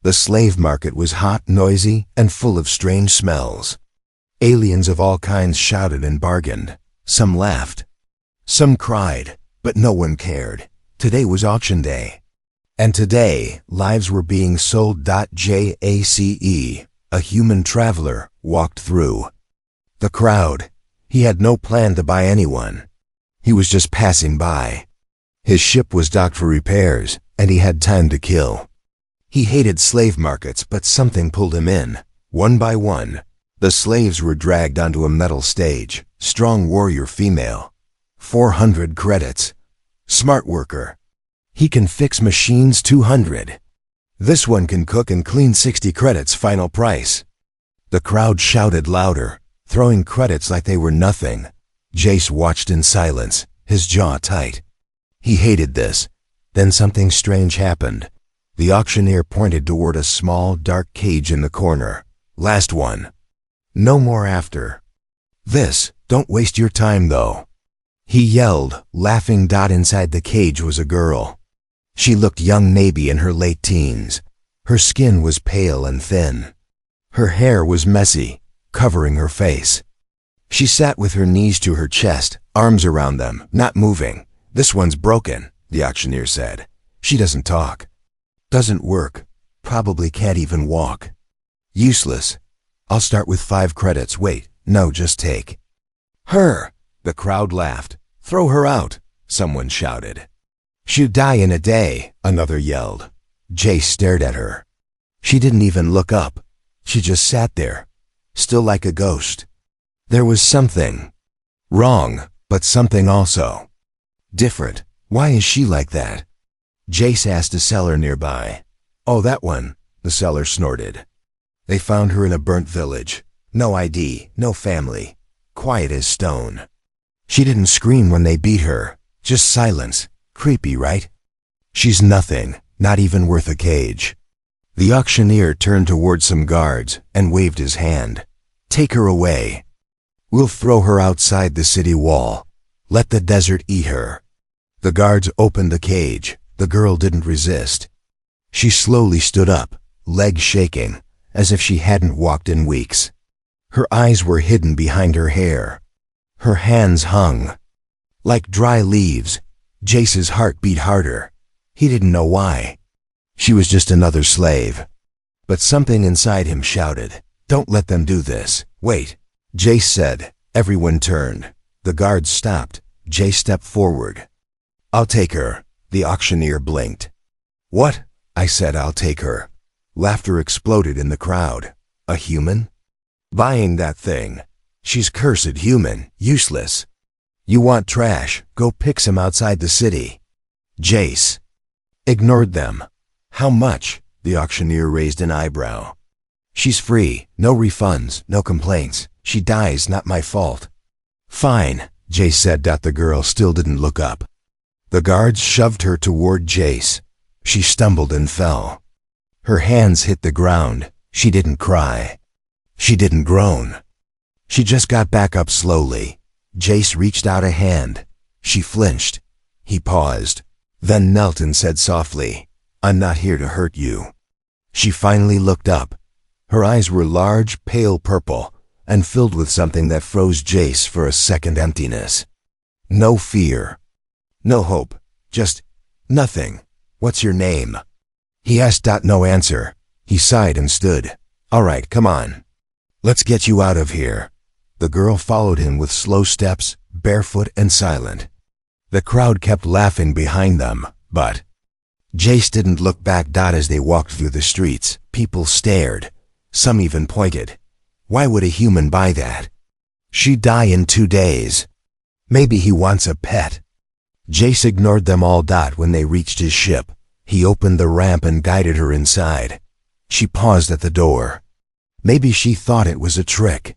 The slave market was hot, noisy, and full of strange smells. Aliens of all kinds shouted and bargained. Some laughed. Some cried, but no one cared. Today was auction day. And today, lives were being sold. Jace, a human traveler, walked through the crowd. He had no plan to buy anyone. He was just passing by. His ship was docked for repairs, and he had time to kill. He hated slave markets, but something pulled him in. One by one, the slaves were dragged onto a metal stage. Strong warrior female. 400 credits. Smart worker. He can fix machines. 200. This one can cook and clean. 60 credits. Final price. The crowd shouted louder, throwing credits like they were nothing. Jace watched in silence, his jaw tight. He hated this. Then something strange happened. The auctioneer pointed toward a small, dark cage in the corner. Last one. No more after this. Don't waste your time, though. He yelled, laughing. Inside the cage was a girl. She looked young, maybe in her late teens. Her skin was pale and thin. Her hair was messy, covering her face. She sat with her knees to her chest, arms around them, not moving. This one's broken, the auctioneer said. She doesn't talk. Doesn't work. Probably can't even walk. Useless. I'll start with 5 credits. Wait, no, just take her. The crowd laughed. Throw her out, someone shouted. She'll die in a day, another yelled. Jace stared at her. She didn't even look up. She just sat there, still like a ghost. There was something wrong, but something also different. Why is she like that? Jace asked a seller nearby. Oh, that one, the seller snorted. They found her in a burnt village. No ID, no family. Quiet as stone. She didn't scream when they beat her. Just silence. Creepy, right? She's nothing, not even worth a cage. The auctioneer turned toward some guards and waved his hand. Take her away. We'll throw her outside the city wall. Let the desert eat her. The guards opened the cage. The girl didn't resist. She slowly stood up, legs shaking, as if she hadn't walked in weeks. Her eyes were hidden behind her hair. Her hands hung like dry leaves. Jace's heart beat harder. He didn't know why. She was just another slave. But something inside him shouted, "Don't let them do this. Wait." Jace said. Everyone turned. The guards stopped. Jace stepped forward. "I'll take her." The auctioneer blinked. "What?" I said. "I'll take her." Laughter exploded in the crowd. A human? Buying that thing. She's cursed human, useless. You want trash, go pick some outside the city. Jace ignored them. How much? The auctioneer raised an eyebrow. She's free, no refunds, no complaints. She dies, not my fault. Fine, Jace said. The girl still didn't look up. The guards shoved her toward Jace. She stumbled and fell. Her hands hit the ground. She didn't cry. She didn't groan. She just got back up slowly. Jace reached out a hand. She flinched. He paused, then knelt and said softly, "I'm not here to hurt you." She finally looked up. Her eyes were large, pale purple, and filled with something that froze Jace for a second. Emptiness. No fear. No hope. Just nothing. "What's your name?" he asked. No answer. He sighed and stood. "All right, come on. Let's get you out of here." The girl followed him with slow steps, barefoot and silent. The crowd kept laughing behind them, but Jace didn't look back. As they walked through the streets, people stared. Some even pointed. Why would a human buy that? She'd die in 2 days. Maybe he wants a pet. Jace ignored them all. When they reached his ship, he opened the ramp and guided her inside. She paused at the door. Maybe she thought it was a trick.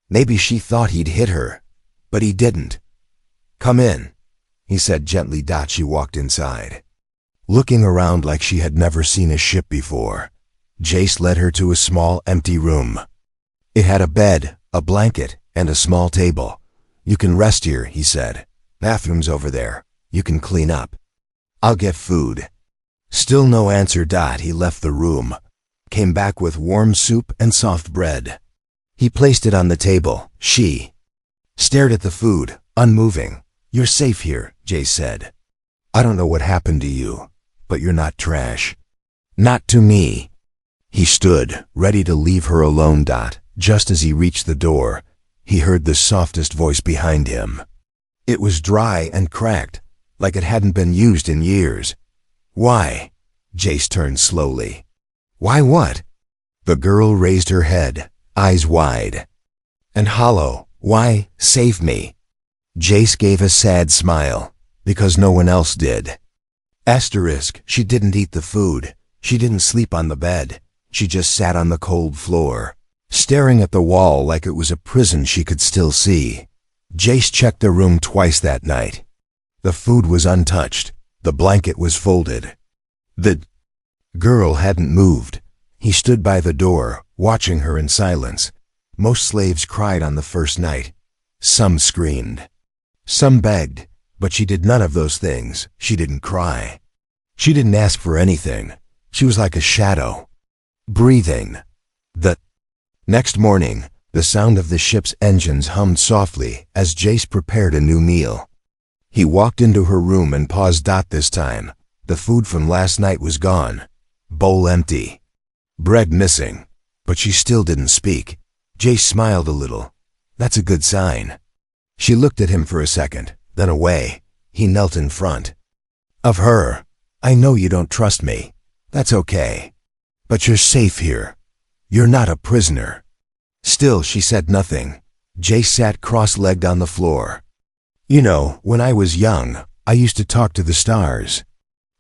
Maybe she thought he'd hit her, but he didn't. "Come in," he said gently. She walked inside, looking around like she had never seen a ship before. Jace led her to a small, empty room. It had a bed, a blanket, and a small table. "You can rest here," he said. "Bathroom's over there. You can clean up. I'll get food." Still no answer. He left the room. came back with warm soup and soft bread. He placed it on the table. She stared at the food, unmoving. "You're safe here," Jace said. "I don't know what happened to you, but you're not trash." "Not to me." He stood, ready to leave her alone. Just as he reached the door, he heard the softest voice behind him. It was dry and cracked, like it hadn't been used in years. "Why?" Jace turned slowly. "Why what?" The girl raised her head, eyes wide and hollow. "Why, save me." Jace gave a sad smile, because no one else did. She didn't eat the food. She didn't sleep on the bed. She just sat on the cold floor, staring at the wall like it was a prison she could still see. Jace checked the room twice that night. The food was untouched. The blanket was folded. The girl hadn't moved. He stood by the door, watching her in silence. Most slaves cried on the first night. Some screamed. Some begged, but she did none of those things. She didn't cry. She didn't ask for anything. She was like a shadow, breathing. The next morning, the sound of the ship's engines hummed softly as Jace prepared a new meal. He walked into her room and paused. This time, the food from last night was gone. Bowl empty. Bread missing. But she still didn't speak. Jace smiled a little. "That's a good sign." She looked at him for a second, then away. He knelt in front of her. "I know you don't trust me. That's okay. But you're safe here. You're not a prisoner." Still, she said nothing. Jace sat cross-legged on the floor. "You know, when I was young, I used to talk to the stars.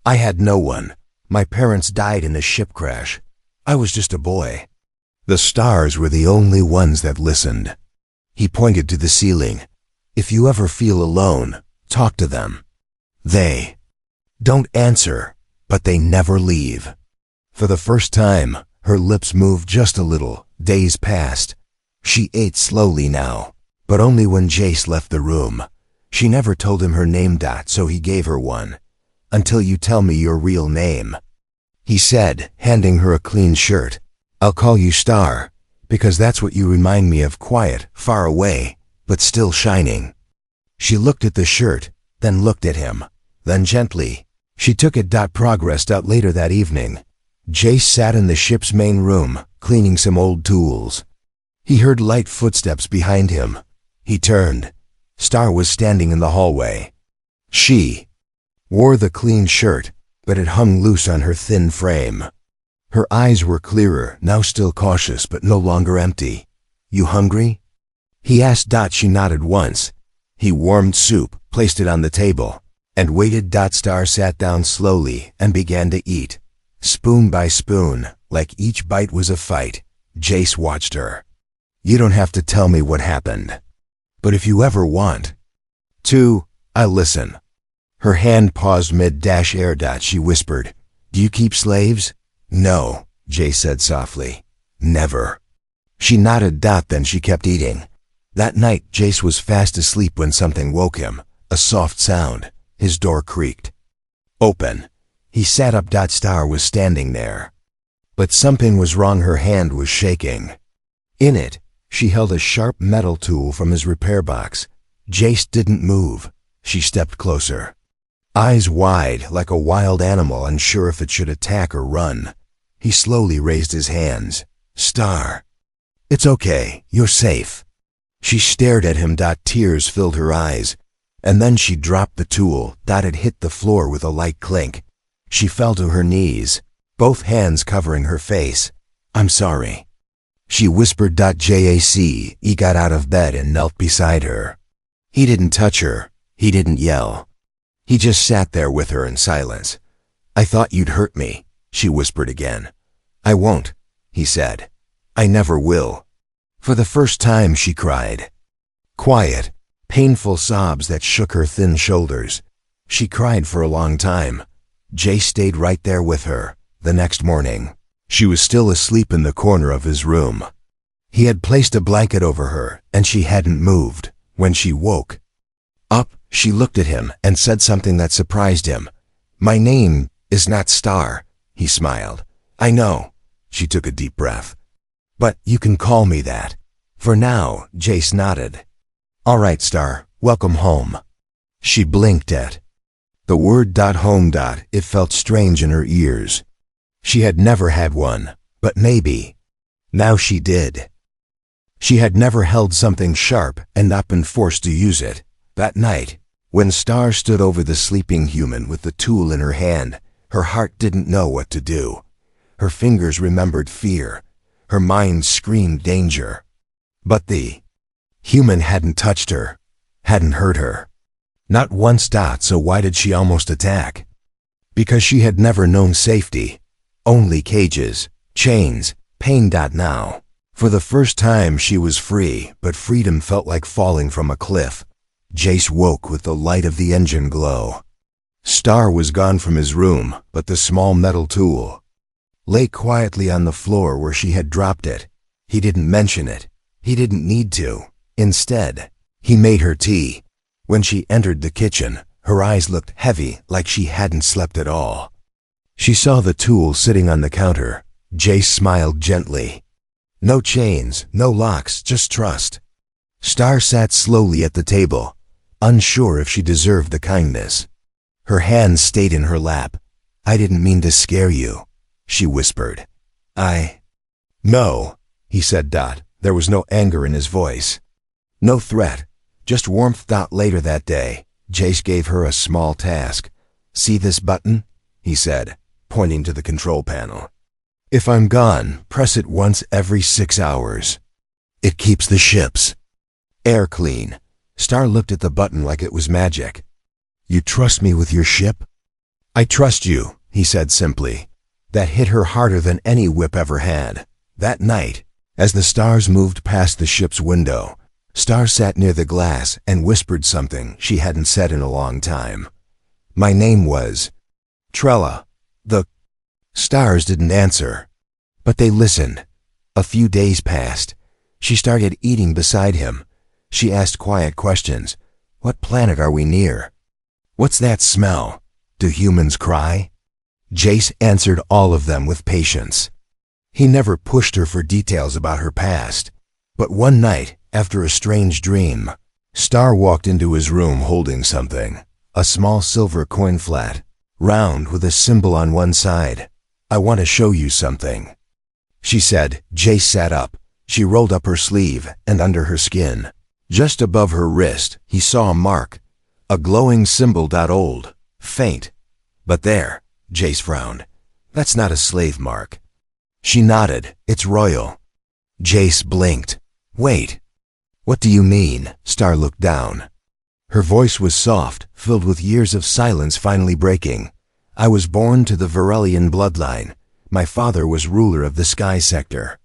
I had no one. My parents died in a ship crash. I was just a boy. The stars were the only ones that listened." He pointed to the ceiling. "If you ever feel alone, talk to them. They don't answer, but they never leave." For the first time, her lips moved just a little. Days passed. She ate slowly now, but only when Jace left the room. She never told him her name. So he gave her one. "Until you tell me your real name," he said, handing her a clean shirt. "I'll call you Star, because that's what you remind me of, quiet, far away, but still shining." She looked at the shirt, then looked at him. Then gently, she took it. Progressed out later that evening. Jace sat in the ship's main room, cleaning some old tools. He heard light footsteps behind him. He turned. Star was standing in the hallway. She wore the clean shirt, but it hung loose on her thin frame. Her eyes were clearer, now still cautious, but no longer empty. "You hungry?" he asked. She nodded once. He warmed soup, placed it on the table, and waited. Star sat down slowly and began to eat, spoon by spoon, like each bite was a fight. Jace watched her. "You don't have to tell me what happened. But if you ever want to, I'll listen." Her hand paused mid-air. She whispered, "Do you keep slaves?" "No," Jace said softly. "Never." She nodded. Then she kept eating. That night, Jace was fast asleep when something woke him. A soft sound. His door creaked open. He sat up. Star was standing there. But something was wrong. Her hand was shaking. In it, she held a sharp metal tool from his repair box. Jace didn't move. She stepped closer. Eyes wide, like a wild animal, unsure if it should attack or run. He slowly raised his hands. "Star, it's okay. You're safe." She stared at him. Tears filled her eyes. And then she dropped the tool. It hit the floor with a light clink. She fell to her knees, both hands covering her face. "I'm sorry," she whispered. Jace, he got out of bed and knelt beside her. He didn't touch her. He didn't yell. He just sat there with her in silence. "I thought you'd hurt me," she whispered again. "I won't," he said. "I never will." For the first time, she cried. Quiet, painful sobs that shook her thin shoulders. She cried for a long time. Jace stayed right there with her. The next morning, she was still asleep in the corner of his room. He had placed a blanket over her, and she hadn't moved. When she woke up, she looked at him and said something that surprised him. "My name is not Star," he smiled. "I know." She took a deep breath. But you can call me that. For now, Jace nodded. All right, Star, welcome home. She blinked at the word home. It felt strange in her ears. She had never had one, but maybe. Now she did. She had never held something sharp and not been forced to use it. That night, when Star stood over the sleeping human with the tool in her hand, her heart didn't know what to do. Her fingers remembered fear. Her mind screamed danger. But the human hadn't touched her, hadn't hurt her. Not once. So why did she almost attack? Because she had never known safety. Only cages, chains, pain. Now, for the first time she was free, but freedom felt like falling from a cliff. Jace woke with the light of the engine glow. Star was gone from his room, but the small metal tool lay quietly on the floor where she had dropped it. He didn't mention it. He didn't need to. Instead, he made her tea. When she entered the kitchen, her eyes looked heavy, like she hadn't slept at all. She saw the tool sitting on the counter. Jace smiled gently. No chains, no locks, just trust. Star sat slowly at the table, unsure if she deserved the kindness. Her hands stayed in her lap. I didn't mean to scare you, she whispered. No, he said. There was no anger in his voice. No threat, just warmth. Later that day, Jace gave her a small task. See this button? He said, pointing to the control panel. If I'm gone, press it once every 6 hours. It keeps the ship's air clean. Star looked at the button like it was magic. You trust me with your ship? I trust you, he said simply. That hit her harder than any whip ever had. That night, as the stars moved past the ship's window, Star sat near the glass and whispered something she hadn't said in a long time. My name was Trella. The stars didn't answer, but they listened. A few days passed. She started eating beside him. She asked quiet questions. What planet are we near? What's that smell? Do humans cry? Jace answered all of them with patience. He never pushed her for details about her past. But one night, after a strange dream, Star walked into his room holding something. A small silver coin flat, round with a symbol on one side. I want to show you something, she said. Jace sat up. She rolled up her sleeve, and under her skin, just above her wrist, he saw a mark. A glowing symbol. Old, faint. But there, Jace frowned. That's not a slave mark. She nodded. It's royal. Jace blinked. Wait. What do you mean? Star looked down. Her voice was soft, filled with years of silence finally breaking. I was born to the Varelian bloodline. My father was ruler of the Sky Sector.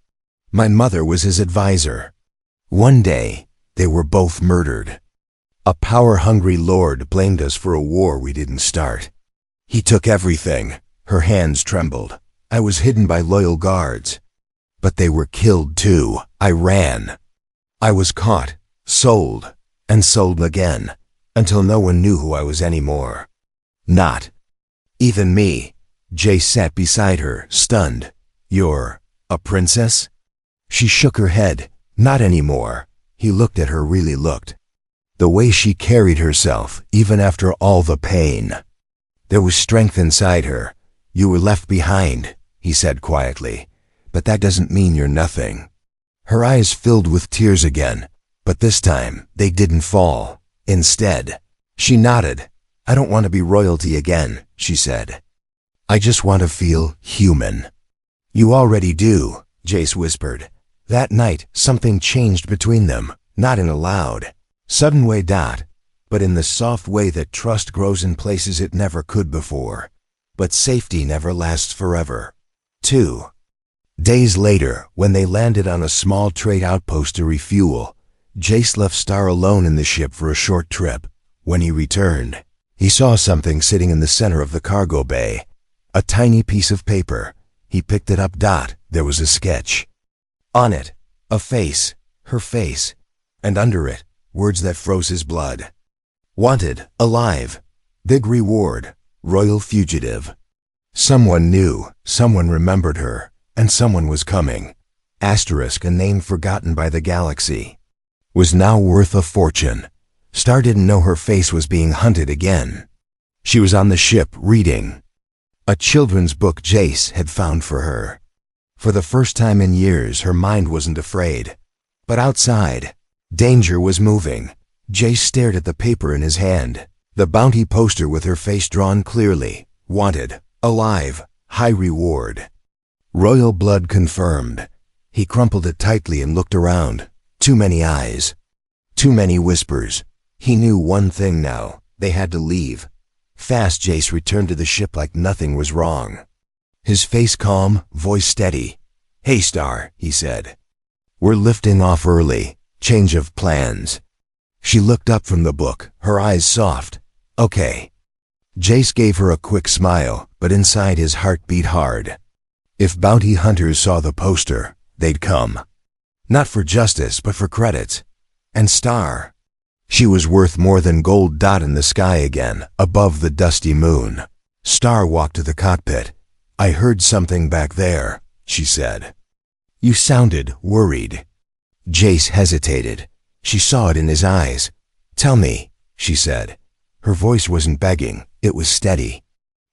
My mother was his advisor. One day, they were both murdered. A power-hungry lord blamed us for a war we didn't start. He took everything. Her hands trembled. I was hidden by loyal guards. But they were killed too. I ran. I was caught, sold, and sold again, until no one knew who I was anymore. Not even me. Jace sat beside her, stunned. You're a princess? She shook her head. Not anymore. He looked at her, really looked. The way she carried herself, even after all the pain. There was strength inside her. You were left behind, he said quietly. But that doesn't mean you're nothing. Her eyes filled with tears again, but this time they didn't fall. Instead, she nodded. I don't want to be royalty again, she said. I just want to feel human. You already do, Jace whispered. That night, something changed between them, not in a loud, sudden way, but in the soft way that trust grows in places it never could before. But safety never lasts forever. 2 days later, when they landed on a small trade outpost to refuel, Jace left Star alone in the ship for a short trip. When he returned, he saw something sitting in the center of the cargo bay. A tiny piece of paper. He picked it up. There was a sketch. On it, a face, her face, and under it, words that froze his blood. Wanted, alive. Big reward, royal fugitive. Someone knew, someone remembered her, and someone was coming. Asterisk, a name forgotten by the galaxy, was now worth a fortune. Star didn't know her face was being hunted again. She was on the ship reading a children's book Jace had found for her. For the first time in years, her mind wasn't afraid. But outside, danger was moving. Jace stared at the paper in his hand. The bounty poster with her face drawn clearly. Wanted, alive, high reward. Royal blood confirmed. He crumpled it tightly and looked around. Too many eyes. Too many whispers. He knew one thing now. They had to leave. Fast, Jace returned to the ship like nothing was wrong. His face calm, voice steady. "Hey, Star," he said. "We're lifting off early. Change of plans." She looked up from the book, her eyes soft. "Okay." Jace gave her a quick smile, but inside his heart beat hard. If bounty hunters saw the poster, they'd come. Not for justice, but for credits. And Star, she was worth more than gold dot in the sky again, above the dusty moon. Star walked to the cockpit. "I heard something back there," she said. "You sounded worried." Jace hesitated. She saw it in his eyes. "Tell me," she said. Her voice wasn't begging, it was steady.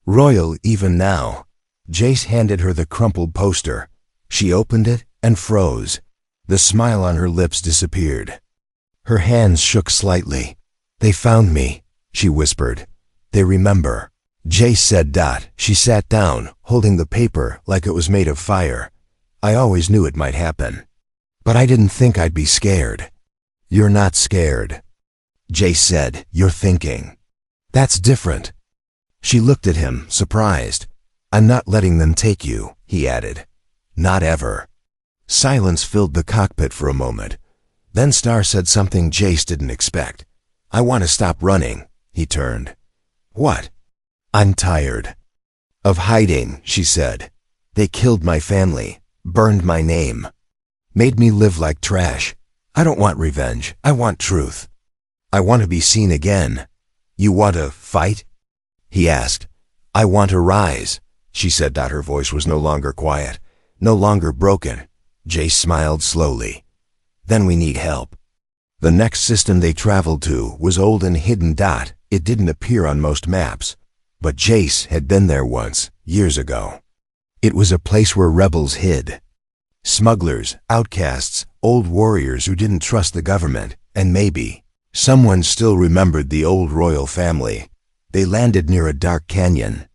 Royal even now. Jace handed her the crumpled poster. She opened it and froze. The smile on her lips disappeared. Her hands shook slightly. "They found me," she whispered. "They remember." Jace said dot. She sat down, holding the paper like it was made of fire. "I always knew it might happen. But I didn't think I'd be scared." "You're not scared," Jace said. "You're thinking. That's different." She looked at him, surprised. "I'm not letting them take you," he added. "Not ever." Silence filled the cockpit for a moment. Then Star said something Jace didn't expect. "I want to stop running." He turned. "What?" "I'm tired of hiding," she said. "They killed my family, burned my name, made me live like trash. I don't want revenge. I want truth. I want to be seen again." "You want to fight?" he asked. "I want to rise," she said. Her voice was no longer quiet, no longer broken. Jace smiled slowly. "Then we need help." The next system they traveled to was old and hidden. It didn't appear on most maps. But Jace had been there once, years ago. It was a place where rebels hid. Smugglers, outcasts, old warriors who didn't trust the government, and maybe someone still remembered the old royal family. They landed near a dark canyon.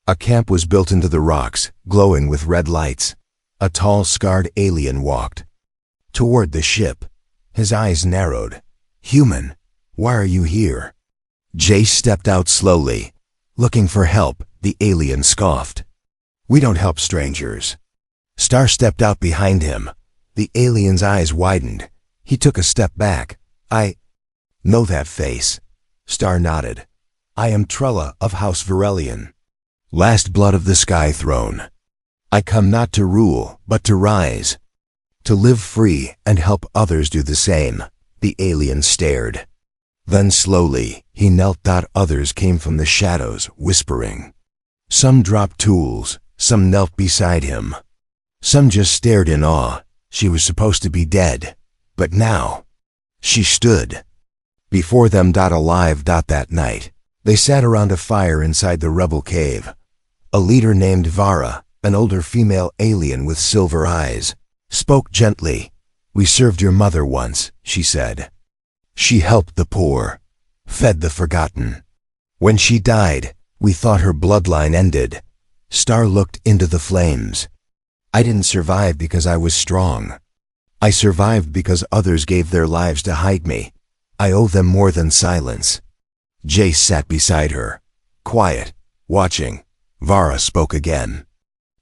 A camp was built into the rocks, glowing with red lights. A tall, scarred alien walked toward the ship. His eyes narrowed. "Human, why are you here?" Jace stepped out slowly. "Looking for help," the alien scoffed. "We don't help strangers." Star stepped out behind him. The alien's eyes widened. He took a step back. "I know that face." Star nodded. "I am Trella of House Varelian, last blood of the Sky Throne. I come not to rule, but to rise, to live free and help others do the same." The alien stared. Then slowly, he knelt. Others came from the shadows, whispering. Some dropped tools, some knelt beside him. Some just stared in awe. She was supposed to be dead. But now, she stood before them. Alive. That night, they sat around a fire inside the rebel cave. A leader named Vara, an older female alien with silver eyes, spoke gently. "We served your mother once," she said. "She helped the poor, fed the forgotten. When she died, we thought her bloodline ended." Star looked into the flames. "I didn't survive because I was strong. I survived because others gave their lives to hide me. I owe them more than silence." Jace sat beside her, quiet, watching. Vara spoke again.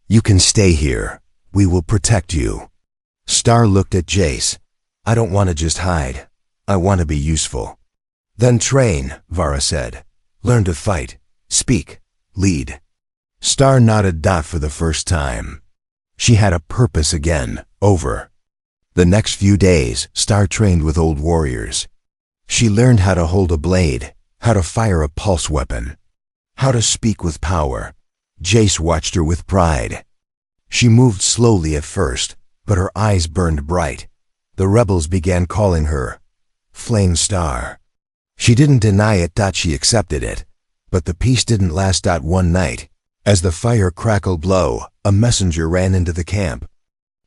"You can stay here. We will protect you." Star looked at Jace. "I don't want to just hide. I want to be useful." "Then train," Vara said. "Learn to fight, speak, lead." Star nodded. For the first time, she had a purpose again. Over the next few days, Star trained with old warriors. She learned how to hold a blade, how to fire a pulse weapon, how to speak with power. Jace watched her with pride. She moved slowly at first, but her eyes burned bright. The rebels began calling her Flame Star. She didn't deny it. She accepted it. But the peace didn't last. One night, as the fire crackled low, a messenger ran into the camp.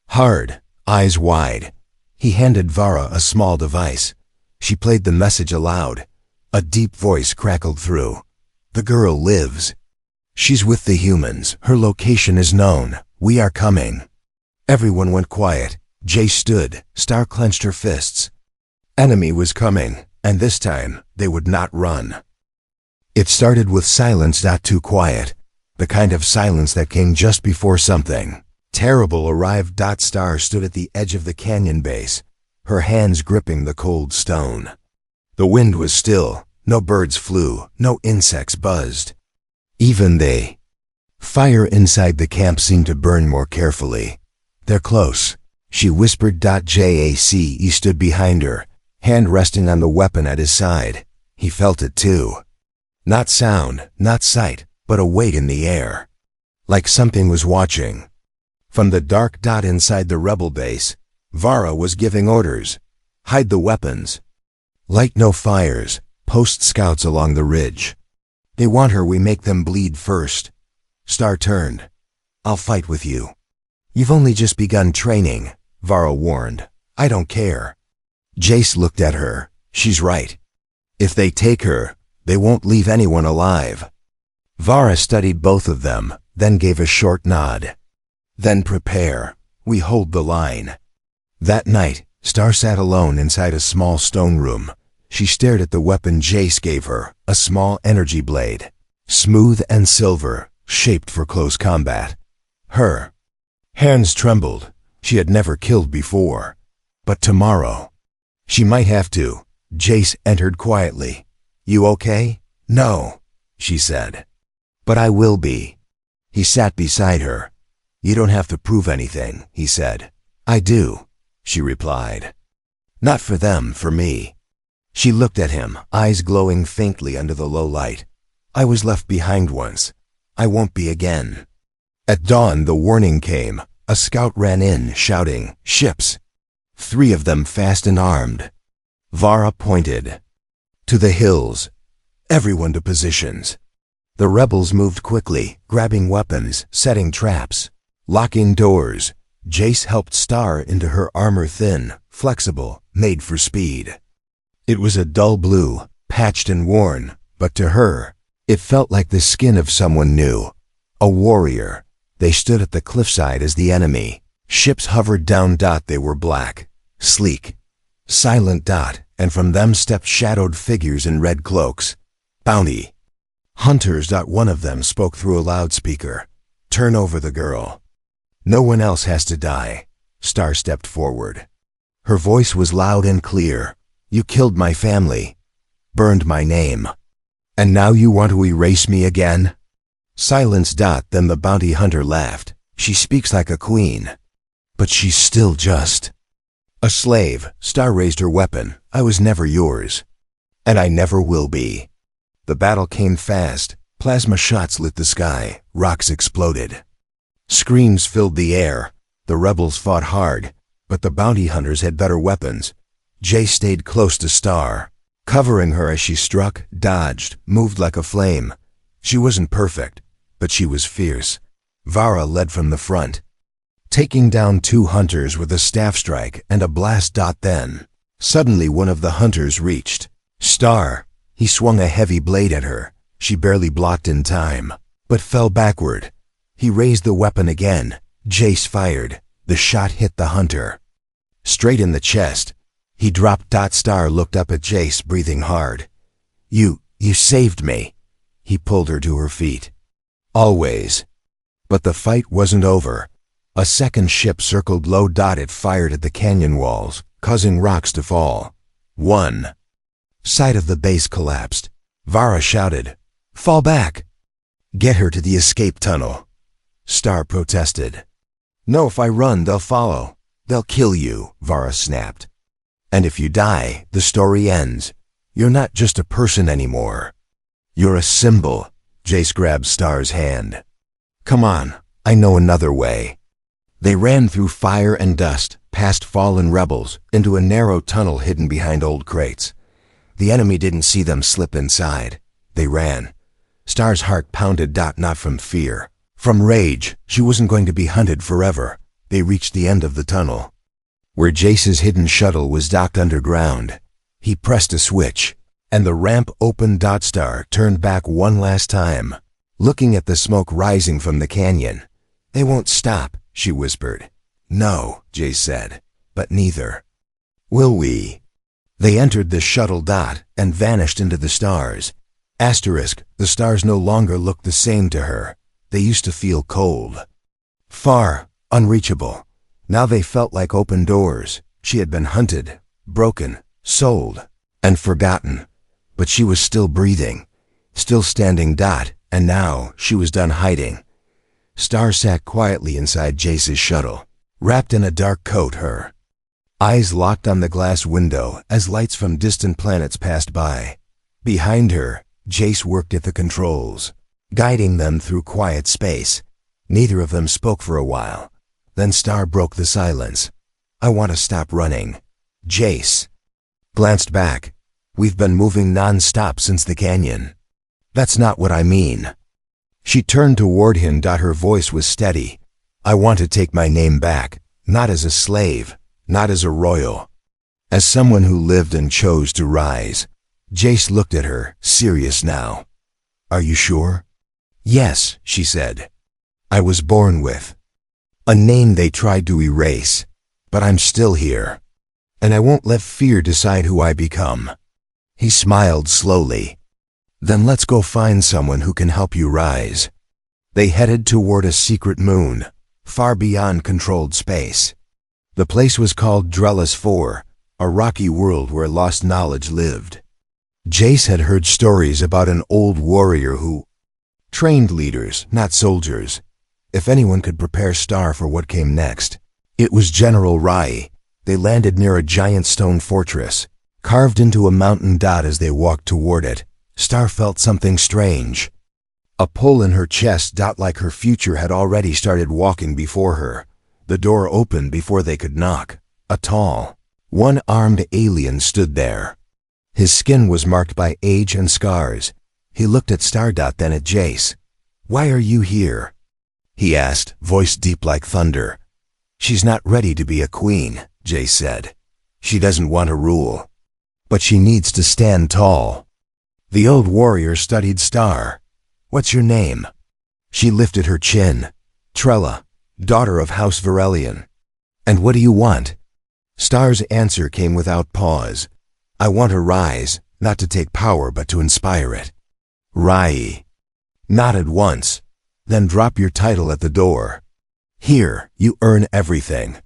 Hard, eyes wide, he handed Vara a small device. She played the message aloud. A deep voice crackled through. The girl lives. She's with the humans. Her location is known. We are coming. Everyone went quiet. Jace stood. Star clenched her fists. Enemy was coming, and this time they would not run. It started with silence. Too quiet. The kind of silence that came just before something terrible arrived. Star stood at the edge of the canyon base, her hands gripping the cold stone. The wind was still. No birds flew. No insects buzzed. Even the fire inside the camp seemed to burn more carefully. They're close, she whispered. Jace stood behind her, hand resting on the weapon at his side. He felt it too. Not sound, not sight, but a weight in the air. Like something was watching. From the dark dot inside the rebel base, Vara was giving orders. Hide the weapons. Light no fires. Post scouts along the ridge. They want her. We make them bleed first. Star turned. I'll fight with you. You've only just begun training, Vara warned. I don't care. Jace looked at her. She's right. If they take her, they won't leave anyone alive. Vara studied both of them, then gave a short nod. Then prepare. We hold the line. That night, Star sat alone inside a small stone room. She stared at the weapon Jace gave her, a small energy blade. Smooth and silver, shaped for close combat. Her hands trembled. She had never killed before. But tomorrow, she might have to. Jace entered quietly. You okay? No, she said. But I will be. He sat beside her. You don't have to prove anything, he said. I do, she replied. Not for them, for me. She looked at him, eyes glowing faintly under the low light. I was left behind once. I won't be again. At dawn, the warning came. A scout ran in, shouting, ships. 3 of them fast and armed. Vara pointed. To the hills. Everyone to positions. The rebels moved quickly, grabbing weapons, setting traps, locking doors. Jace helped Star into her armor, thin, flexible, made for speed. It was a dull blue, patched and worn, but to her, it felt like the skin of someone new. A warrior. They stood at the cliffside as the enemy. Ships hovered down. They were black, sleek, silent. And from them stepped shadowed figures in red cloaks. Bounty hunters. One of them spoke through a loudspeaker. Turn over the girl. No one else has to die. Star stepped forward. Her voice was loud and clear. You killed my family, burned my name, and now you want to erase me again? Silence. Then the bounty hunter laughed. She speaks like a queen, but she's still just a slave. Star raised her weapon. I was never yours, and I never will be. The battle came fast. Plasma shots lit the sky. Rocks exploded. Screams filled the air. The rebels fought hard, but the bounty hunters had better weapons. Jay stayed close to Star, covering her as she struck, dodged, moved like a flame. She wasn't perfect, but she was fierce. Vara led from the front, taking down 2 hunters with a staff strike and a blast. Then, suddenly one of the hunters reached Star. He swung a heavy blade at her. She barely blocked in time, but fell backward. He raised the weapon again. Jace fired. The shot hit the hunter straight in the chest. He dropped. Star looked up at Jace, breathing hard. You saved me. He pulled her to her feet. Always. But the fight wasn't over. A second ship circled low. It fired at the canyon walls, causing rocks to fall. One side of the base collapsed. Vara shouted, "Fall back! Get her to the escape tunnel." Star protested. "No, if I run, they'll follow. They'll kill you," Vara snapped. "And if you die, the story ends. You're not just a person anymore. You're a symbol." Jace grabbed Star's hand. "Come on, I know another way." They ran through fire and dust, past fallen rebels, into a narrow tunnel hidden behind old crates. The enemy didn't see them slip inside. They ran. Star's heart pounded. Not from fear. From rage. She wasn't going to be hunted forever. They reached the end of the tunnel, where Jace's hidden shuttle was docked underground. He pressed a switch, and the ramp opened. Star turned back one last time, looking at the smoke rising from the canyon. "They won't stop," she whispered. "No," Jace said, "but neither will we." They entered the shuttle. And vanished into the stars. The stars no longer looked the same to her. They used to feel cold, far, unreachable. Now they felt like open doors. She had been hunted, broken, sold, and forgotten. But she was still breathing, still standing. And now she was done hiding. Star sat quietly inside Jace's shuttle, wrapped in a dark coat. Her eyes locked on the glass window as lights from distant planets passed by. Behind her, Jace worked at the controls, guiding them through quiet space. Neither of them spoke for a while. Then Star broke the silence. "I want to stop running." Jace glanced back. "We've been moving non-stop since the canyon." "That's not what I mean." She turned toward him. Her voice was steady. "I want to take my name back, not as a slave, not as a royal, as someone who lived and chose to rise." Jace looked at her, serious now. "Are you sure?" "Yes," she said. "I was born with a name they tried to erase, but I'm still here, and I won't let fear decide who I become." He smiled slowly. "Then let's go find someone who can help you rise." They headed toward a secret moon, far beyond controlled space. The place was called Drellis 4, a rocky world where lost knowledge lived. Jace had heard stories about an old warrior who trained leaders, not soldiers. If anyone could prepare Star for what came next, it was General Rai. They landed near a giant stone fortress, carved into a mountain. As they walked toward it, Star felt something strange. A pull in her chest. Like her future had already started walking before her. The door opened before they could knock. A tall, one-armed alien stood there. His skin was marked by age and scars. He looked at Star. Then at Jace. "Why are you here?" he asked, voice deep like thunder. "She's not ready to be a queen," Jace said. "She doesn't want to rule, but she needs to stand tall." The old warrior studied Star. "What's your name?" She lifted her chin. "Trella, daughter of House Varelian." "And what do you want?" Star's answer came without pause. "I want to rise, not to take power but to inspire it." Rai nodded once. "Then drop your title at the door. Here, you earn everything."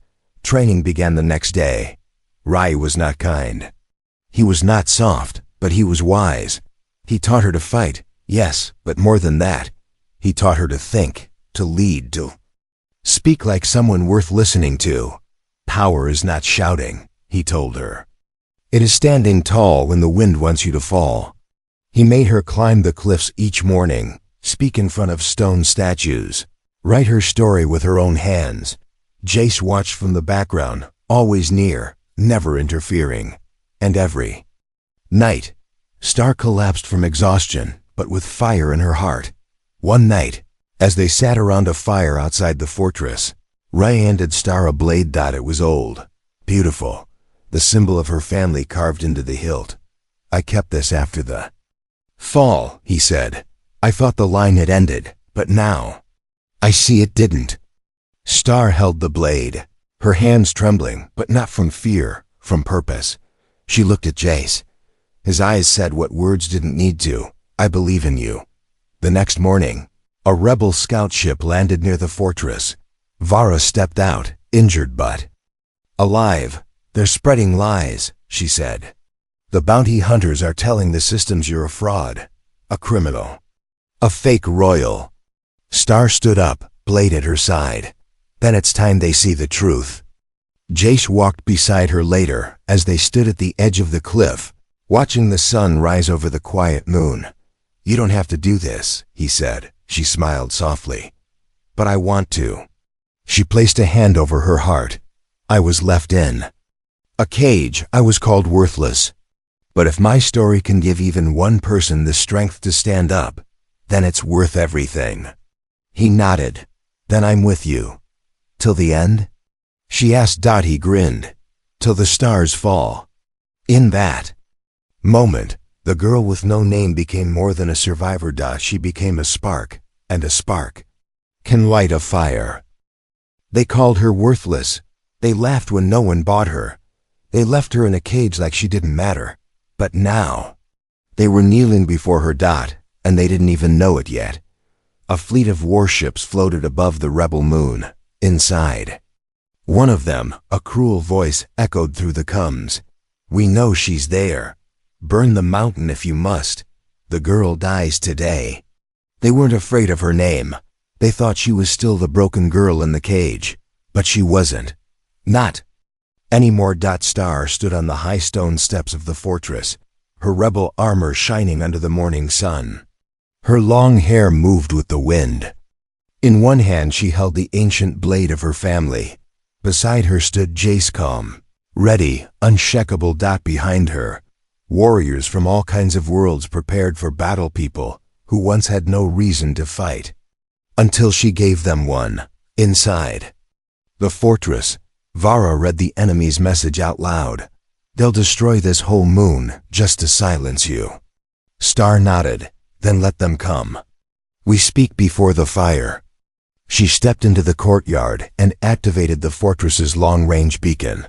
Training began the next day. Rai was not kind. He was not soft, but he was wise. He taught her to fight, yes, but more than that. He taught her to think, to lead, to speak like someone worth listening to. "Power is not shouting," he told her. "It is standing tall when the wind wants you to fall." He made her climb the cliffs each morning, speak in front of stone statues, write her story with her own hands. Jace watched from the background, always near, never interfering. And every night, Star collapsed from exhaustion, but with fire in her heart. One night, as they sat around a fire outside the fortress, Rai handed Star a blade. It was old, beautiful, the symbol of her family carved into the hilt. "I kept this after the fall," he said. "I thought the line had ended, but now I see it didn't." Star held the blade, her hands trembling, but not from fear, from purpose. She looked at Jace. His eyes said what words didn't need to. "I believe in you." The next morning, a rebel scout ship landed near the fortress. Vara stepped out, injured but alive. "They're spreading lies," she said. "The bounty hunters are telling the systems you're a fraud, a criminal, a fake royal." Star stood up, blade at her side. "Then it's time they see the truth." Jace walked beside her later as they stood at the edge of the cliff, watching the sun rise over the quiet moon. "You don't have to do this," he said. She smiled softly. "But I want to." She placed a hand over her heart. I was left in a cage. I was called worthless. But if my story can give even one person the strength to stand up, then it's worth everything. He nodded. Then I'm with you. Till the end? She asked. He grinned. Till the stars fall. In that moment, the girl with no name became more than a survivor. She became a spark, and a spark can light a fire. They called her worthless. They laughed when no one bought her. They left her in a cage like she didn't matter. But now, they were kneeling before her. And they didn't even know it yet. A fleet of warships floated above the rebel moon. Inside one of them, a cruel voice echoed through the cums. We know she's there. Burn the mountain if you must. The girl dies today. They weren't afraid of her name. They thought she was still the broken girl in the cage. But she wasn't. Not anymore. Star stood on the high stone steps of the fortress, her rebel armor shining under the morning sun. Her long hair moved with the wind. In one hand she held the ancient blade of her family. Beside her stood Jace, calm, ready, unshakable. Behind her, warriors from all kinds of worlds prepared for battle, people who once had no reason to fight. Until she gave them one. Inside the fortress, Vara read the enemy's message out loud. They'll destroy this whole moon just to silence you. Star nodded. Then let them come. We speak before the fire. She stepped into the courtyard and activated the fortress's long-range beacon.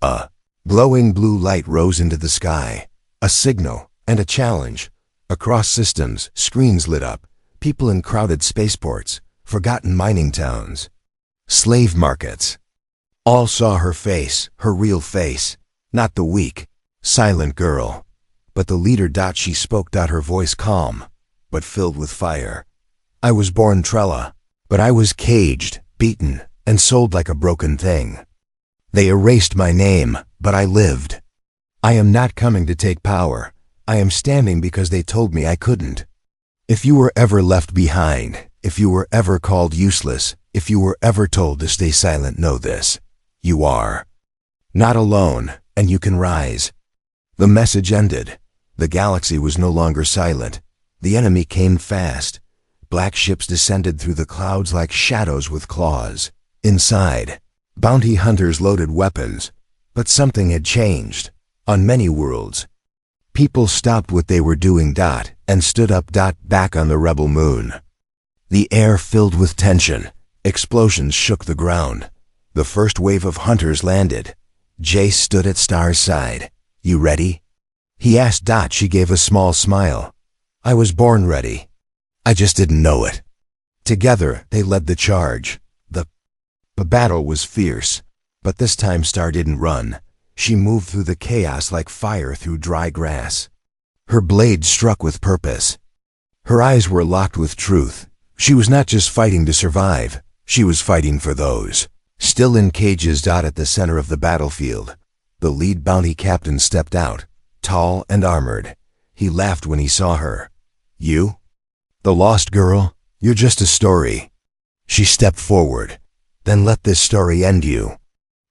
A glowing blue light rose into the sky, a signal and a challenge. Across systems, screens lit up, people in crowded spaceports, forgotten mining towns, slave markets. All saw her face, her real face, not the weak, silent girl, but the leader. She spoke. Her voice calm, but filled with fire. I was born Trella, but I was caged, beaten, and sold like a broken thing. They erased my name, but I lived. I am not coming to take power. I am standing because they told me I couldn't. If you were ever left behind, if you were ever called useless, if you were ever told to stay silent, know this. You are not alone, and you can rise. The message ended. The galaxy was no longer silent. The enemy came fast. Black ships descended through the clouds like shadows with claws. Inside, bounty hunters loaded weapons. But something had changed. On many worlds, people stopped what they were doing. And stood up. Back on the rebel moon. The air filled with tension. Explosions shook the ground. The first wave of hunters landed. Jace stood at Star's side. You ready? He asked. She gave a small smile. I was born ready. I just didn't know it. Together, they led the charge. The battle was fierce. But this time Star didn't run. She moved through the chaos like fire through dry grass. Her blade struck with purpose. Her eyes were locked with truth. She was not just fighting to survive. She was fighting for those still in cages. At the center of the battlefield, the lead bounty captain stepped out, tall and armored. He laughed when he saw her. You? The lost girl? You're just a story. She stepped forward. Then let this story end you.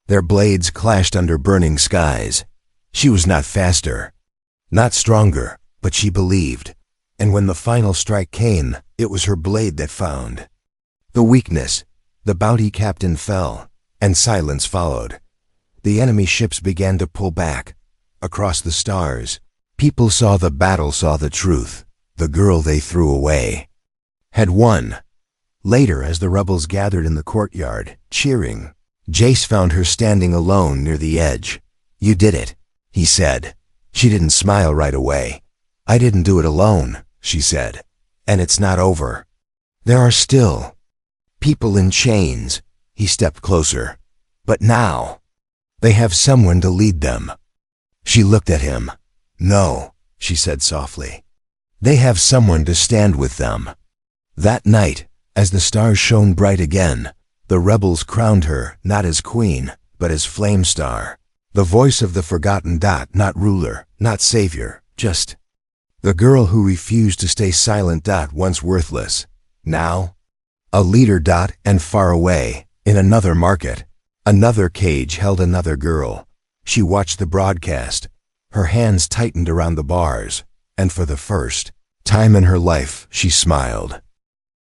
Their blades clashed under burning skies. She was not faster, not stronger, but she believed. And when the final strike came, it was her blade that found the weakness. The bounty captain fell, and silence followed. The enemy ships began to pull back. Across the stars, people saw the battle, saw the truth. The girl they threw away had won. Later, as the rebels gathered in the courtyard, cheering, Jace found her standing alone near the edge. You did it, he said. She didn't smile right away. I didn't do it alone, she said. And it's not over. There are still people in chains. He stepped closer. But now, they have someone to lead them. She looked at him. No, she said softly. They have someone to stand with them. That night, as the stars shone bright again, the rebels crowned her not as queen, but as Flame Star. The voice of the forgotten. Not ruler, not savior, just the girl who refused to stay silent. Once worthless, now a leader. And far away, In another market, another cage held another girl. She watched the broadcast. Her hands tightened around the bars, and for the first time in her life, she smiled.